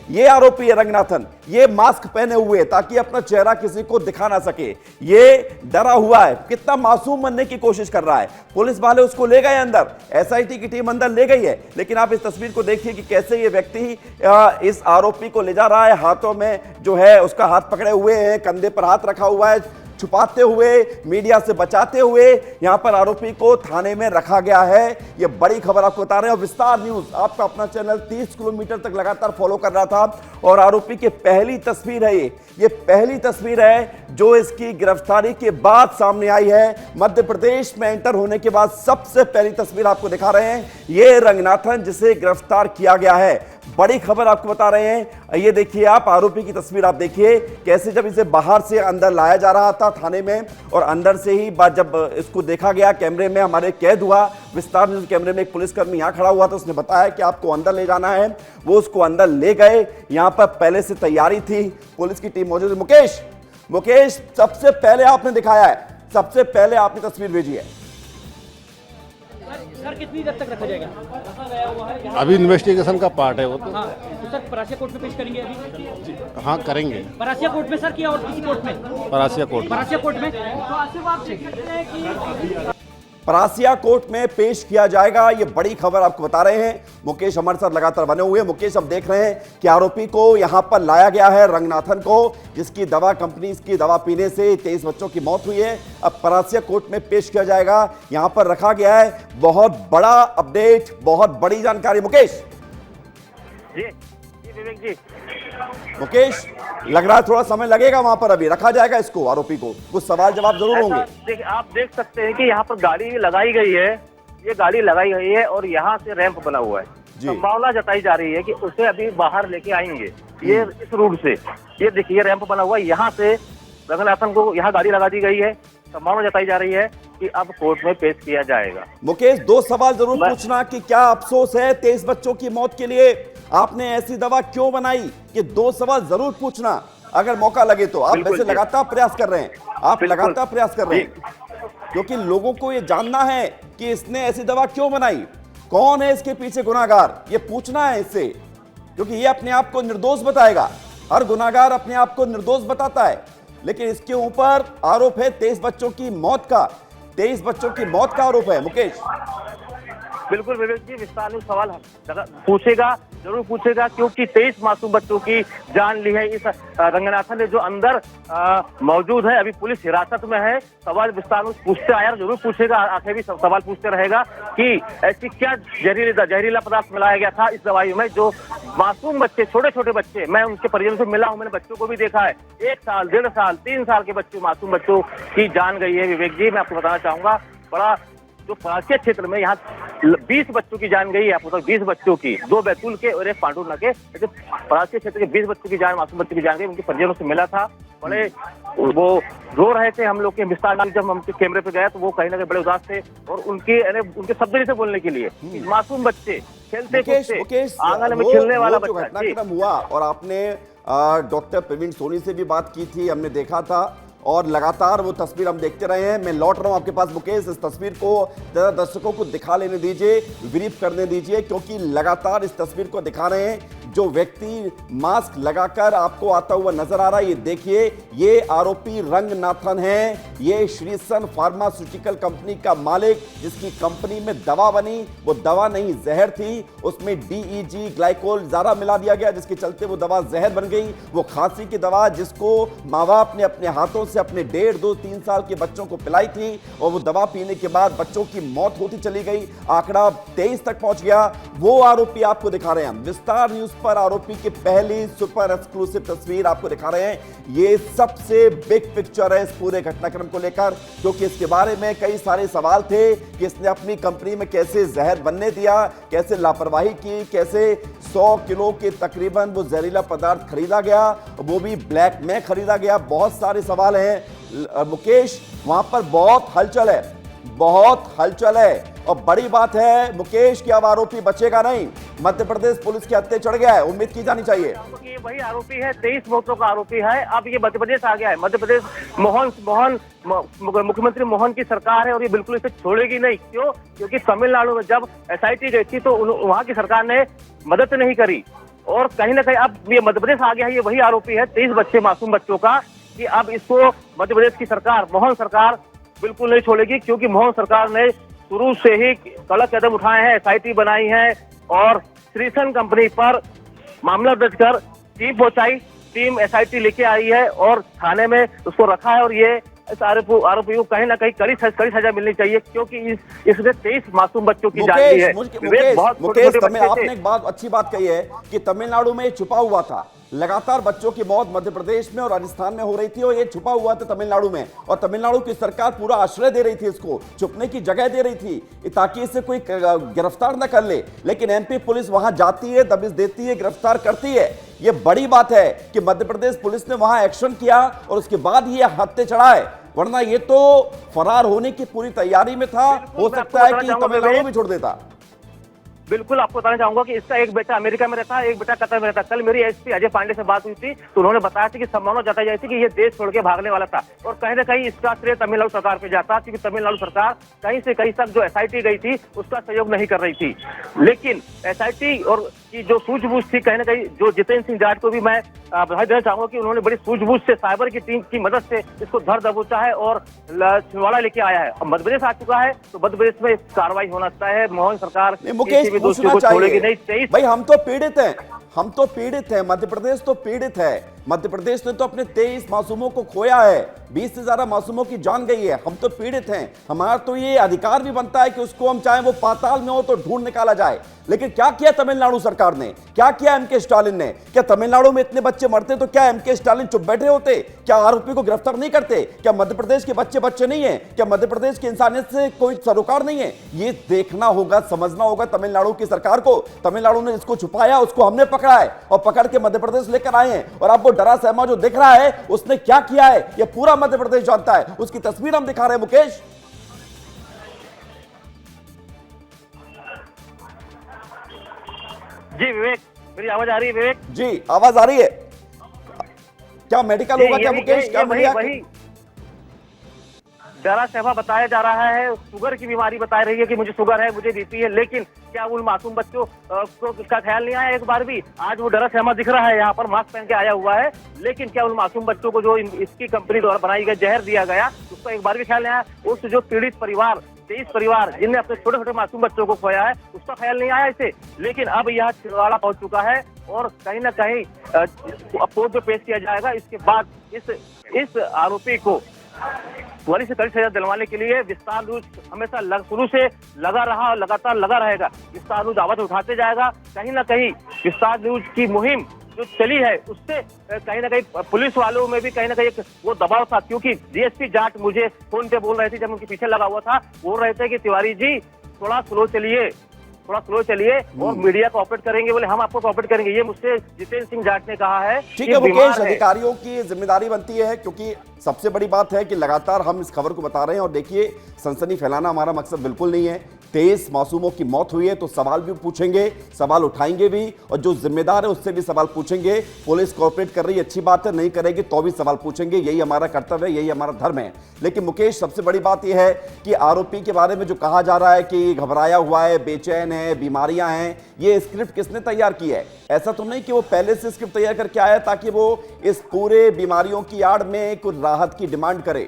ये आरोपी है रंगनाथन, ये मास्क पहने हुए ताकि अपना चेहरा किसी को दिखा ना सके, ये डरा हुआ है, कितना मासूम बनने की कोशिश कर रहा है। पुलिस वाले उसको ले गए अंदर, एसआईटी की टीम अंदर ले गई है, लेकिन आप इस तस्वीर को देखिए कि कैसे ये व्यक्ति इस आरोपी को ले जा रहा है, हाथों में जो है उसका हाथ पकड़े हुए हैं, कंधे पर हाथ रखा हुआ है, छुपाते हुए, मीडिया से बचाते हुए यहां पर आरोपी को थाने में रखा गया है। यह बड़ी खबर आपको बता रहे हैं और विस्तार न्यूज आपका अपना चैनल 30 किलोमीटर तक लगातार फॉलो कर रहा था और आरोपी की पहली तस्वीर है ये पहली तस्वीर है जो इसकी गिरफ्तारी के बाद सामने आई है। मध्य प्रदेश में एंटर होने के बाद सबसे पहली तस्वीर आपको दिखा रहे हैं, ये रंगनाथन जिसे गिरफ्तार किया गया है। बड़ी खबर आपको बता रहे हैं, ये देखिए आप आरोपी की तस्वीर आप देखिए कैसे जब इसे बाहर से अंदर लाया जा रहा था थाने में और अंदर से ही बात जब इसको देखा गया कैमरे में हमारे कैद हुआ, विस्तार न्यूज़ कैमरे में एक पुलिसकर्मी यहां खड़ा हुआ था, उसने बताया कि आपको अंदर ले जाना है, वो उसको अंदर ले गए। यहां पर पहले से तैयारी थी, पुलिस की टीम मौजूद है। मुकेश सबसे पहले आपने दिखाया है, सबसे पहले आपने तस्वीर भेजी है, सर कितनी देर तक रखा जाएगा? अभी इन्वेस्टिगेशन का पार्ट है वो तो। हाँ, तो सर परासिया कोर्ट में पेश करेंगे अभी? हाँ करेंगे। परासिया कोर्ट में सर कि और किसी कोर्ट में? परासिया कोर्ट में। परासिया कोर्ट में तो आज से आप देख सकते हैं कि परासिया कोर्ट में पेश किया जाएगा। ये बड़ी खबर आपको बता रहे हैं, मुकेश हमारे साथ लगातार बने हुए हैं। मुकेश, अब देख रहे हैं कि आरोपी को यहां पर लाया गया है, रंगनाथन को, जिसकी दवा कंपनी इसकी दवा पीने से 23 बच्चों की मौत हुई है। अब परासिया कोर्ट में पेश किया जाएगा, यहां पर रखा गया है। बहुत बड़ा अपडेट, बहुत बड़ी जानकारी। मुकेश जी विवेक जी, मुकेश लग रहा है थोड़ा समय लगेगा, वहां पर अभी रखा जाएगा इसको, आरोपी को कुछ सवाल जवाब जरूर होंगे। आप देख सकते हैं कि यहाँ पर गाड़ी लगाई गई है, ये गाड़ी लगाई गई है और यहाँ से रैंप बना हुआ है। संभावना जताई जा रही है कि उसे अभी बाहर लेके आएंगे ये इस रूट से। ये देखिए रैंप बना हुआ है, यहाँ से रंगनाथन को यहाँ गाड़ी लगा दी गई है। संभावना जताई जा रही है कि अब कोर्ट में पेश किया जाएगा। मुकेश, दो सवाल जरूर पूछना कि क्या अफसोस है 23 बच्चों की मौत के लिए, आपने ऐसी दवा क्यों बनाई? ये दो सवाल जरूर पूछना अगर मौका लगे तो। आप वैसे लगातार प्रयास कर रहे हैं, आप लगातार प्रयास कर रहे हैं, क्योंकि लोगों को ये जानना है कि इसने ऐसी दवा क्यों बनाई, कौन है इसके पीछे गुनाहगार, ये पूछना है इससे, क्योंकि ये अपने आप को निर्दोष बताएगा। हर गुनाहगार अपने आप को निर्दोष बताता है, लेकिन इसके ऊपर आरोप है 23 बच्चों की मौत का, 23 बच्चों की मौत का आरोप है। मुकेश बिल्कुल विवेक जी, विस्तार में सवाल पूछेगा, जरूर पूछेगा, क्योंकि 23 मासूम बच्चों की जान ली है इस रंगनाथन ने जो अंदर मौजूद है, अभी पुलिस हिरासत में है। सवाल विस्तार में पूछते आया, जरूर पूछेगा, आगे भी सवाल पूछते रहेगा कि ऐसी क्या जहरीला पदार्थ मिलाया गया था इस दवाई में जो मासूम बच्चे, छोटे छोटे बच्चे, मैं उनके परिजनों से मिला हूं, मैंने बच्चों को भी देखा है, 1 साल, 1.5 साल, 3 साल के बच्चों, मासूम बच्चों की जान गई है। विवेक जी, मैं आपको बताना चाहूंगा, बड़ा जो परासिया क्षेत्र में यहाँ 20 बच्चों की जान गई है, आपको 20 बच्चों की, 2 बैतूल के और 1 पांडुरना के, लेकिन परासिया क्षेत्र के 20 बच्चों की जान, मासूम बच्चों की जान गई। उनके परिजनों से मिला था, बड़े वो रो रहे थे। हम लोग के विस्तार में जब हम कैमरे पे गए तो वो कहीं ना कहीं बड़े उदास थे और उनके शब्द से बोलने के लिए मासूम बच्चे खेलते आंगन में खेलने वाला बच्चा घटनाक्रम हुआ और आपने डॉक्टर प्रवीण सोनी से भी बात की थी, हमने देखा था और लगातार वो तस्वीर हम देखते रहे हैं। मैं लौट रहा हूं आपके पास मुकेश, इस तस्वीर को जरा दर्शकों को दिखा लेने दीजिए, ब्रीफ करने दीजिए, क्योंकि लगातार इस तस्वीर को दिखा रहे हैं। जो व्यक्ति मास्क लगाकर आपको आता हुआ नजर आ रहा है, ये देखिए, ये आरोपी रंगनाथन है, ये श्रीसन फार्मास्यूटिकल कंपनी का मालिक, जिसकी कंपनी में दवा बनी, वो दवा नहीं जहर थी, उसमें DEG ग्लाइकोल ज़्यादा मिला दिया गया, जिसके चलते वो दवा जहर बन गई। वो खांसी की दवा जिसको माँ बाप ने अपने हाथों से अपने 1.5, 2, 3 साल के बच्चों को पिलाई थी और वो दवा पीने के बाद बच्चों की मौत होती चली गई, आंकड़ा 23 तक पहुंच गया। वो आरोपी आपको दिखा रहे हैं, विस्तार न्यूज पर आरोपी की पहली सुपर एक्सक्लूसिव तस्वीर आपको दिखा रहे हैं। ये सबसे बिग पिक्चर है इस पूरे घटनाक्रम को लेकर, क्योंकि इसके बारे में कई सारे सवाल थे कि इसने अपनी कंपनी में कैसे जहर बनने दिया, कैसे लापरवाही की, कैसे 100 किलो के तकरीबन वो जहरीला पदार्थ खरीदा गया, वो भी ब्लैक में खरीदा गया। बहुत सारे सवाल हैं मुकेश, वहां पर बहुत हलचल है, बहुत हलचल है। और बड़ी बात है मुकेश कि अब आरोपी बचेगा नहीं, मध्य प्रदेश पुलिस के हत्थे चढ़ गया है, उम्मीद की जानी चाहिए। ये वही आरोपी है, 23 मौतों का आरोपी है, अब ये मध्य प्रदेश आ गया है। मध्य प्रदेश मुख्यमंत्री मोहन की सरकार है और ये बिल्कुल इसे छोड़ेगी नहीं। क्यों? क्योंकि तमिलनाडु में जब SIT गई थी तो वहां की सरकार ने मदद नहीं करी, और कहीं ना कहीं अब ये मध्य प्रदेश आ गया है, ये वही आरोपी है 23 बच्चे, मासूम बच्चों का, कि अब इसको मध्य प्रदेश की सरकार, मोहन सरकार बिल्कुल नहीं छोड़ेगी, क्योंकि मोहन सरकार ने शुरू से ही कड़क कदम उठाए हैं, SIT बनाई है और श्रीसन कंपनी पर मामला दर्ज कर टीम पहुंचाई, टीम SIT लेके आई है और थाने में उसको रखा है। और ये इस आरोपी को कहीं ना कहीं कड़ी सजा मिलनी चाहिए, क्योंकि इसने 23 मासूम बच्चों की जान ली है। मुकेश, आपने एक बात अच्छी बात कही है कि तमिलनाडु में छुपा हुआ था, लगातार बच्चों की मौत मध्य प्रदेश में और राजस्थान में हो रही थी और ये छुपा हुआ था तमिलनाडु में, और तमिलनाडु की सरकार पूरा आश्रय दे रही थी, इसको छुपने की जगह दे रही थी ताकि इसे कोई गिरफ्तार न कर ले। लेकिन MP पुलिस वहां जाती है, दबिश देती है, गिरफ्तार करती है। ये बड़ी बात है कि मध्य प्रदेश पुलिस ने वहां एक्शन किया और उसके बाद ये हत्थे चढ़ाए, वरना ये तो फरार होने की पूरी तैयारी में था। हो सकता है कि तमिलनाडु भी छोड़ देता। बिल्कुल आपको बताना चाहूंगा कि इसका एक बेटा अमेरिका में रहता है, एक बेटा कतर में रहता है। कल मेरी SP अजय पांडे से बात हुई थी तो उन्होंने बताया था कि संभावना जताई जाती थी कि ये देश छोड़ के भागने वाला था, और कहीं ना कहीं इसका श्रेय तमिलनाडु सरकार पे जाता, क्योंकि तमिलनाडु सरकार कहीं से कहीं तक जो SIT गई थी उसका सहयोग नहीं कर रही थी। लेकिन SIT और की जो सूझबूझ थी, कहीं ना कहीं जो जितेंद्र सिंह जाट को भी मैं बधाई देना चाहूंगा कि उन्होंने बड़ी सूझबूझ से साइबर की टीम की मदद से इसको धर दबोचा है और छिंदवाड़ा लेके आया है। अब मध्य प्रदेश आ चुका है तो मध्य प्रदेश में कार्रवाई होना चाहिए। मोहन सरकार मुकेश पूछना चाहिए, भाई हम तो पीड़ित हैं, हम तो पीड़ित हैं, मध्य प्रदेश तो पीड़ित है। मध्य प्रदेश ने तो अपने 23 मासूमों को खोया है, 20 से ज्यादा मासूमों की जान गई है। हम तो पीड़ित हैं, हमारा तो ये अधिकार भी बनता है कि उसको हम चाहे वो पाताल में हो तो ढूंढ निकाला जाए। लेकिन क्या किया तमिलनाडु सरकार ने, क्या किया MK स्टालिन ने? क्या तमिलनाडु में इतने बच्चे मरते तो क्या MK स्टालिन चुप बैठे होते? क्या आरोपी को गिरफ्तार नहीं करते? क्या मध्य प्रदेश के बच्चे बच्चे नहीं है? क्या मध्य प्रदेश की इंसानियत से कोई सरोकार नहीं है? ये देखना होगा, समझना होगा तमिलनाडु की सरकार को। तमिलनाडु ने इसको छुपाया, उसको हमने पकड़ा है और पकड़ के मध्य प्रदेश लेकर आए हैं। और आपको डरा सहमा जो दिख रहा है उसने क्या किया है ये पूरा मध्य प्रदेश जानता है, उसकी तस्वीर हम दिखा रहे हैं। मुकेश जी, विवेक मेरी आवाज आ रही है? विवेक जी आवाज आ रही है। क्या मेडिकल होगा क्या मुकेश? क्या वही डरा सहमा बताया जा रहा है, शुगर की बीमारी बता रही है कि मुझे शुगर है, मुझे BP है। लेकिन क्या उन मासूम बच्चों को इसका ख्याल नहीं आया एक बार भी? आज वो डरा सहमा दिख रहा है, यहाँ पर मास्क पहन के आया हुआ है, लेकिन क्या उन मासूम बच्चों को जो इसकी कंपनी द्वारा बनाई गई जहर दिया गया उसका एक बार भी ख्याल नहीं आया? उस जो पीड़ित परिवार, 23 परिवार जिनने अपने छोटे छोटे मासूम बच्चों को खोया है, उसका ख्याल नहीं आया इसे। लेकिन अब यह छिंदवाड़ा पहुंच चुका है और कहीं ना कहीं कोर्ट में पेश किया जाएगा। इसके बाद इस आरोपी को कड़ी से कड़ी सजा दिलवाने के लिए विस्तार न्यूज हमेशा शुरू से लगा रहा और लगातार लगा रहेगा। विस्तार न्यूज आवाज उठाते जाएगा। कहीं ना कहीं विस्तार न्यूज की मुहिम जो चली है उससे कहीं ना कहीं पुलिस वालों में भी कहीं ना कहीं वो दबाव था, क्योंकि DSP जाट मुझे फोन पे बोल रहे थे, जब उनके पीछे लगा हुआ था, बोल रहे थे कि तिवारी जी थोड़ा स्लो चलिए, थोड़ा स्लो चलिए और मीडिया कोऑपरेट करेंगे। बोले हम आपको कोऑपरेट करेंगे, ये मुझसे जितेंद्र सिंह जाट ने कहा है। ठीक है मुकेश, अधिकारियों की जिम्मेदारी बनती है, क्योंकि सबसे बड़ी बात है कि लगातार हम इस खबर को बता रहे हैं। और देखिए, सनसनी फैलाना हमारा मकसद बिल्कुल नहीं है। 23 मासूमों की मौत हुई है तो सवाल भी पूछेंगे, सवाल उठाएंगे भी, और जो जिम्मेदार है उससे भी सवाल पूछेंगे। पुलिस कोऑपरेट कर रही है, अच्छी बात है, नहीं करेगी तो भी सवाल पूछेंगे। यही हमारा कर्तव्य है, यही हमारा धर्म है। लेकिन मुकेश, सबसे बड़ी बात यह है कि आरोपी के बारे में जो कहा जा रहा है कि घबराया हुआ है, बेचैन है, बीमारियां हैं, ये स्क्रिप्ट किसने तैयार की है? ऐसा तो नहीं कि वो पहले से स्क्रिप्ट तैयार करके आया ताकि वो इस पूरे बीमारियों की आड़ में कुछ राहत की डिमांड करे?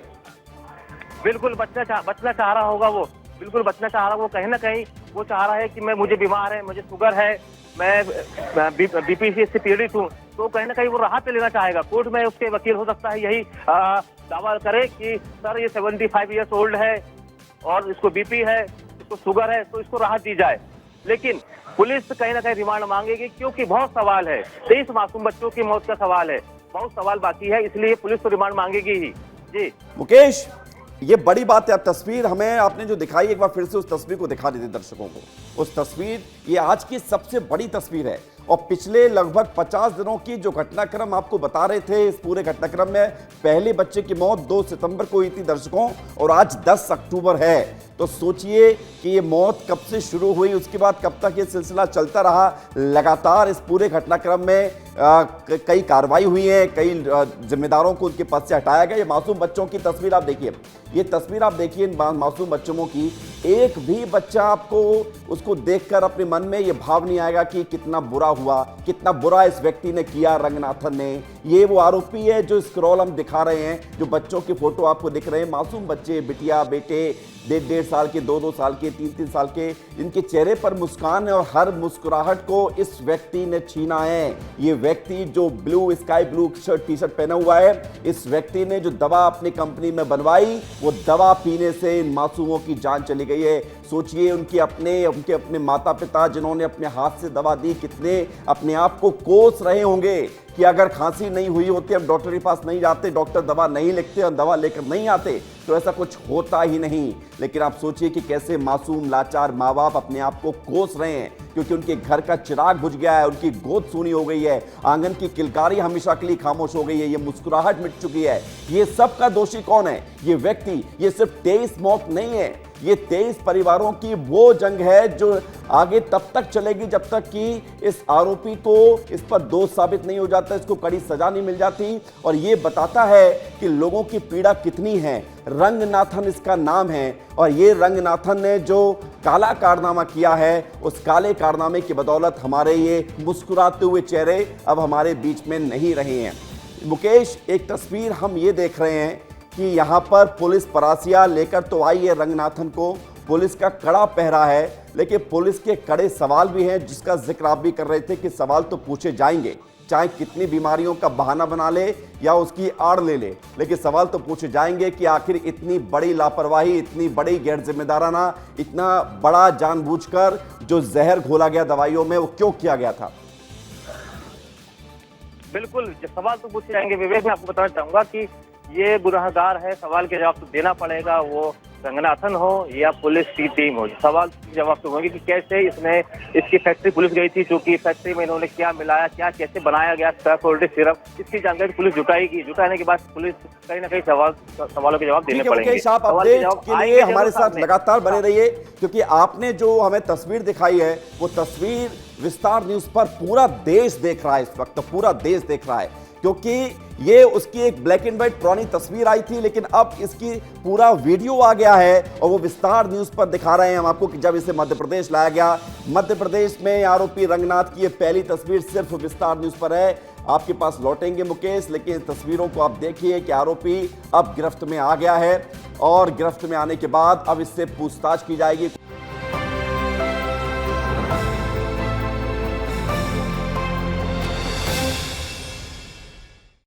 बिल्कुल बचना चाह रहा होगा वो, बिल्कुल बचना चाह रहा, वो कहीं ना कहीं वो चाह रहा है कि मुझे बीमार है, मुझे शुगर है, मैं BP से पीड़ित हूँ, तो कहीं ना कहीं वो राहत लेना चाहेगा। कोर्ट में उसके वकील हो सकता है यही दावा करे कि सर ये 75 ईयर्स ओल्ड है और इसको BP है, इसको शुगर है, तो इसको राहत दी जाए। लेकिन पुलिस कहीं ना कहीं रिमांड मांगेगी, क्योंकि बहुत सवाल है, 23 मासूम बच्चों की मौत का सवाल है, बहुत सवाल बाकी है, इसलिए पुलिस तो रिमांड मांगेगी ही। जी मुकेश, ये बड़ी बात है। अब तस्वीर हमें आपने जो दिखाई, एक बार फिर से उस तस्वीर को दिखा देते दर्शकों को। उस तस्वीर, ये आज की सबसे बड़ी तस्वीर है और पिछले लगभग 50 दिनों की जो घटनाक्रम आपको बता रहे थे, इस पूरे घटनाक्रम में पहले बच्चे की मौत 2 सितंबर को हुई थी दर्शकों, और आज 10 अक्टूबर है। तो सोचिए कि ये मौत कब से शुरू हुई, उसके बाद कब तक ये सिलसिला चलता रहा। लगातार इस पूरे घटनाक्रम में कई कार्रवाई हुई है, कई जिम्मेदारों को उनके पद से हटाया गया। ये मासूम बच्चों की तस्वीर आप देखिए, ये तस्वीर आप देखिए इन मासूम बच्चों की। एक भी बच्चा आपको उसको देखकर अपने मन में ये भाव नहीं आएगा कि कितना बुरा हुआ, कितना बुरा इस व्यक्ति ने किया, रंगनाथन ने। ये वो आरोपी है जो स्क्रॉल हम दिखा रहे हैं, जो बच्चों की फोटो आपको दिख रहे हैं, मासूम बच्चे, बिटिया बेटे, 1.5 साल के, 2-2 साल के, 3-3 साल के, इनके चेहरे पर मुस्कान है और हर मुस्कुराहट को इस व्यक्ति ने छीना है। ये व्यक्ति जो स्काई ब्लू टी शर्ट पहना हुआ है, इस व्यक्ति ने जो दवा अपनी कंपनी में बनवाई, वो दवा पीने से इन मासूमों की जान चली गई है। सोचिए उनके अपने माता पिता जिन्होंने अपने हाथ से दवा दी, कितने अपने आप को कोस रहे होंगे कि अगर खांसी नहीं हुई होती, हम डॉक्टर के पास नहीं जाते, डॉक्टर दवा नहीं लिखते और दवा लेकर नहीं आते तो ऐसा कुछ होता ही नहीं। लेकिन आप सोचिए कि कैसे मासूम लाचार माँ बाप अपने आप को कोस रहे हैं क्योंकि उनके घर का चिराग बुझ गया है, उनकी गोद सूनी हो गई है, आंगन की किलकारी हमेशा के लिए खामोश हो गई है, ये मुस्कुराहट मिट चुकी है। ये सब का दोषी कौन है? ये व्यक्ति। ये सिर्फ 23 मौत नहीं है, ये 23 परिवारों की वो जंग है जो आगे तब तक चलेगी जब तक कि इस आरोपी को इस पर दोष साबित नहीं हो जाता, इसको कड़ी सजा नहीं मिल जाती। और ये बताता है कि लोगों की पीड़ा कितनी है। रंगनाथन इसका नाम है और ये रंगनाथन ने जो काला कारनामा किया है, उस काले कारनामे की बदौलत हमारे ये मुस्कुराते हुए चेहरे अब हमारे बीच में नहीं रहे हैं। मुकेश, एक तस्वीर हम ये देख रहे हैं कि यहाँ पर पुलिस परासिया लेकर तो आई है रंगनाथन को, पुलिस का कड़ा पहरा है, लेकिन पुलिस के कड़े सवाल भी हैं जिसका जिक्र आप भी कर रहे थे कि सवाल तो पूछे जाएंगे, चाहे कितनी बीमारियों का बहाना बना ले या उसकी आड़ ले ले, लेकिन सवाल तो पूछे जाएंगे कि आखिर इतनी बड़ी लापरवाही, इतनी बड़ी गैर जिम्मेदाराना, इतना बड़ा जानबूझकर जो जहर घोला गया दवाइयों में, वो क्यों किया गया था? बिल्कुल, सवाल तो पूछे जाएंगे विवेक। मैं आपको बताना चाहूंगा कि ये गुनाहगार है, सवाल के जवाब तो देना पड़ेगा, वो रंगनाथन हो या पुलिस की टीम हो। सवाल के जवाब तो होंगे कि कैसे इसने इसकी फैक्ट्री पुलिस गई थी, जो कि फैक्ट्री में इन्होंने क्या मिलाया, क्या कैसे बनाया गया सिरप, इसकी जानकारी पुलिस जुटाएगी। जुटाने के बाद पुलिस कहीं ना कहीं सवालों के जवाब देने पड़ेंगे। आप अपडेट के लिए हमारे साथ लगातार बने रहिए क्योंकि आपने जो हमें तस्वीर दिखाई है वो तस्वीर विस्तार न्यूज पर पूरा देश देख रहा है, इस वक्त पूरा देश देख रहा है क्योंकि ये उसकी एक ब्लैक एंड व्हाइट पुरानी तस्वीर आई थी, लेकिन अब इसकी पूरा वीडियो आ गया है और वो विस्तार न्यूज पर दिखा रहे हैं हम आपको कि जब इसे मध्य प्रदेश लाया गया। मध्य प्रदेश में आरोपी रंगनाथ की ये पहली तस्वीर सिर्फ विस्तार न्यूज पर है। आपके पास लौटेंगे मुकेश, लेकिन तस्वीरों को आप देखिए कि आरोपी अब गिरफ्त में आ गया है और गिरफ्त में आने के बाद अब इससे पूछताछ की जाएगी।